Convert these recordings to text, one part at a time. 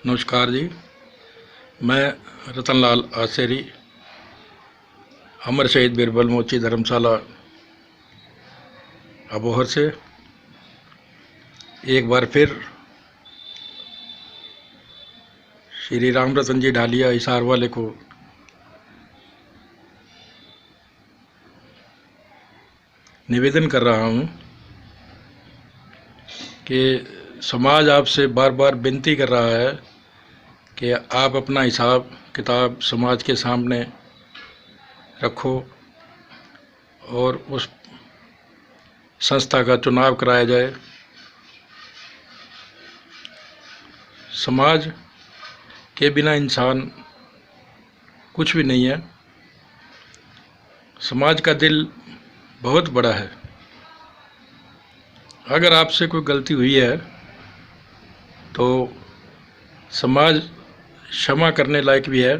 नमस्कार जी, मैं रतनलाल आसेरी, अमर शहीद बीरबल मोची धर्मशाला अबोहर से एक बार फिर श्री राम रतन जी ढालिया हिसार वाले को निवेदन कर रहा हूँ कि समाज आपसे बार बार विनती कर रहा है कि आप अपना हिसाब किताब समाज के सामने रखो और उस संस्था का चुनाव कराया जाए। समाज के बिना इंसान कुछ भी नहीं है। समाज का दिल बहुत बड़ा है। अगर आपसे कोई गलती हुई है तो समाज क्षमा करने लायक भी है।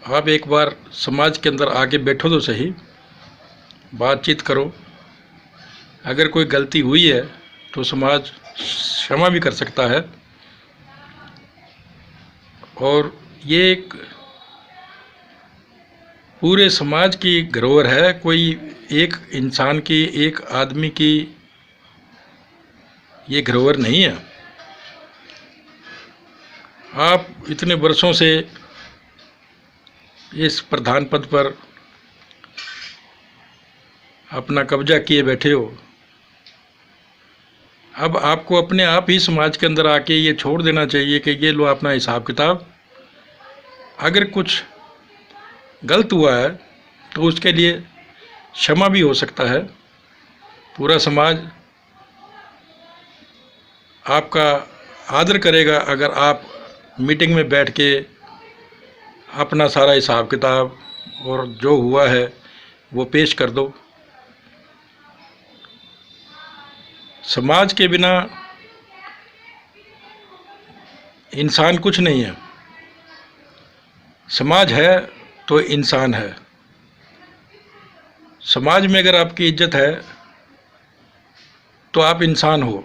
आप एक बार समाज के अंदर आके बैठो तो सही, बातचीत करो। अगर कोई गलती हुई है तो समाज क्षमा भी कर सकता है। और ये एक पूरे समाज की धरोहर है, कोई एक इंसान की, एक आदमी की ये धरोहर नहीं है। आप इतने वर्षों से इस प्रधान पद पर अपना कब्जा किए बैठे हो। अब आपको अपने आप ही समाज के अंदर आके ये छोड़ देना चाहिए कि ये लो अपना हिसाब किताब। अगर कुछ गलत हुआ है तो उसके लिए क्षमा भी हो सकता है। पूरा समाज आपका आदर करेगा अगर आप मीटिंग में बैठ के अपना सारा हिसाब किताब और जो हुआ है वो पेश कर दो। समाज के बिना इंसान कुछ नहीं है। समाज है तो इंसान है। समाज में अगर आपकी इज्जत है तो आप इंसान हो।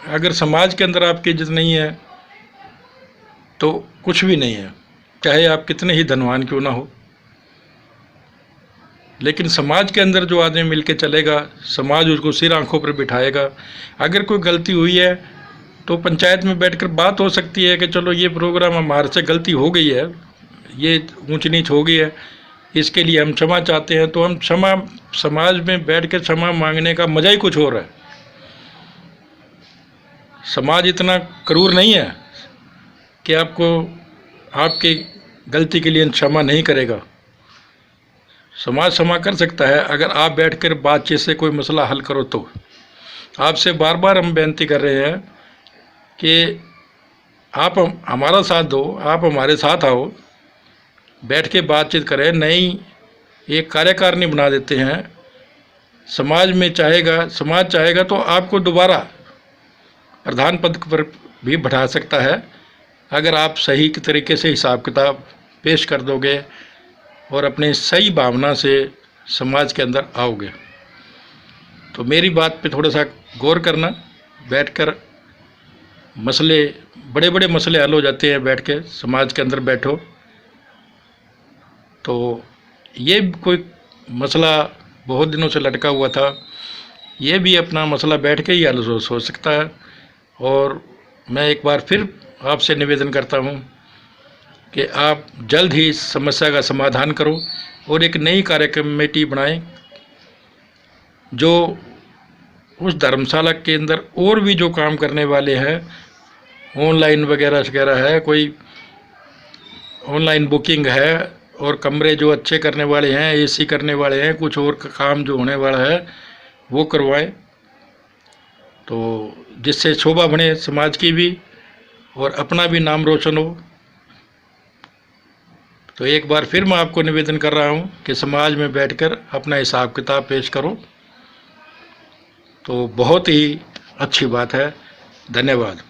अगर समाज के अंदर आपकी इज्जत नहीं है तो कुछ भी नहीं है, चाहे आप कितने ही धनवान क्यों ना हो। लेकिन समाज के अंदर जो आदमी मिल के चलेगा, समाज उसको सिर आंखों पर बिठाएगा। अगर कोई गलती हुई है तो पंचायत में बैठकर बात हो सकती है कि चलो ये प्रोग्राम हमारे से गलती हो गई है, ये ऊंच नीच हो गई है, इसके लिए हम क्षमा चाहते हैं। तो हम क्षमा, समाज में बैठ कर क्षमा मांगने का मज़ा ही कुछ और है। समाज इतना क्रूर नहीं है कि आपको आपकी गलती के लिए क्षमा नहीं करेगा। समाज क्षमा कर सकता है अगर आप बैठकर बातचीत से कोई मसला हल करो तो। आपसे बार बार हम बेनती कर रहे हैं कि आप हमारा साथ दो, आप हमारे साथ आओ, बैठ के बातचीत करें। नई एक कार्यकारिणी बना देते हैं। समाज में चाहेगा, समाज चाहेगा तो आपको दोबारा प्रधान पद पर भी बढ़ा सकता है अगर आप सही तरीके से हिसाब किताब पेश कर दोगे और अपने सही भावना से समाज के अंदर आओगे। तो मेरी बात पे थोड़ा सा गौर करना। बैठकर मसले, बड़े बड़े मसले हल हो जाते हैं बैठ के, समाज के अंदर बैठो तो। ये कोई मसला बहुत दिनों से लटका हुआ था, ये भी अपना मसला बैठ के ही हल हो सकता है। और मैं एक बार फिर आपसे निवेदन करता हूँ कि आप जल्द ही इस समस्या का समाधान करो और एक नई कार्य कमेटी बनाएं जो उस धर्मशाला के अंदर और भी जो काम करने वाले हैं, ऑनलाइन वगैरह वगैरह है, कोई ऑनलाइन बुकिंग है और कमरे जो अच्छे करने वाले हैं, एसी करने वाले हैं, कुछ और काम जो होने वाला है वो करवाएं। तो जिससे शोभा बने समाज की भी और अपना भी नाम रोशन हो। तो एक बार फिर मैं आपको निवेदन कर रहा हूँ कि समाज में बैठकर अपना हिसाब किताब पेश करो तो बहुत ही अच्छी बात है। धन्यवाद।